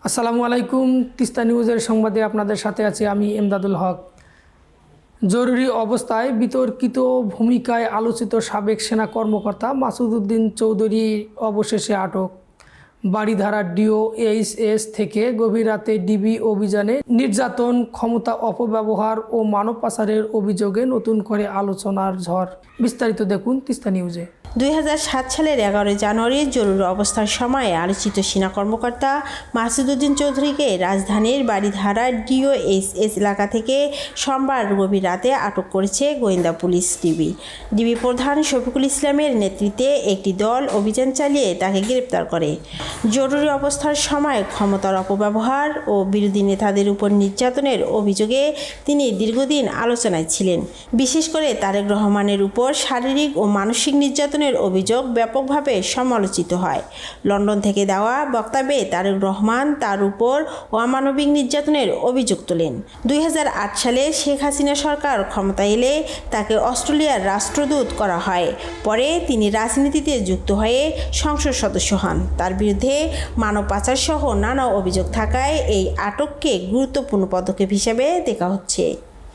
আসসালামু আলাইকুম। তিস্তা নিউজের সংবাদে আপনাদের সাথে আছি আমি এমদাদুল হক। জরুরি অবস্থায় বিতর্কিত ভূমিকায় আলোচিত সাবেক সেনা কর্মকর্তা মাসুদ উদ্দিন চৌধুরী অবশেষে আটক। বারিধারা ডিওএইচএস থেকে গভীর রাতে ডিবি অভিযানে নির্যাতন, ক্ষমতা অপব্যবহার ও মানব পাচারের অভিযোগে নতুন করে আলোচনার ঝড়। বিস্তারিত দেখুন তিস্তা নিউজে। 2007 সালের 11 জানুয়ারি জরুরি অবস্থার সময় আলোচিত সেনা কর্মকর্তা মাসুদ উদ্দিন চৌধুরীকে রাজধানীর বারিধারা ডিওএইচএস এলাকা থেকে সোমবার গভীর রাতে আটক করেছে গোয়েন্দা পুলিশ ডিবি প্রধান শফিকুল ইসলামের নেতৃত্বে একটি দল অভিযান চালিয়ে তাকে গ্রেপ্তার করে। জরুরি অবস্থার সময় ক্ষমতার অপব্যবহার ও বিরোধী নেতাদের উপর নির্যাতনের অভিযোগে তিনি দীর্ঘদিন আলোচনায় ছিলেন। বিশেষ করে তারেক রহমানের উপর শারীরিক ও মানসিক নির্যাতনের অভিযোগ ব্যাপকভাবে সমালোচিত হয়। লন্ডন থেকে দেওয়া বক্তব্যে তারেক রহমান তার উপর অমানবিক নির্যাতনের অভিযোগ তোলেন। 2008 সালে শেখ হাসিনা সরকার ক্ষমতায় এলে তাকে অস্ট্রেলিয়ার রাষ্ট্রদূত করা হয়। পরে তিনি রাজনীতিতে যুক্ত হয়ে সংসদ সদস্য হন। তার বিরুদ্ধে মানব পাচার সহ নানা অভিযোগ থাকায় এই আটককে গুরুত্বপূর্ণ পদক্ষেপ হিসেবে দেখা হচ্ছে।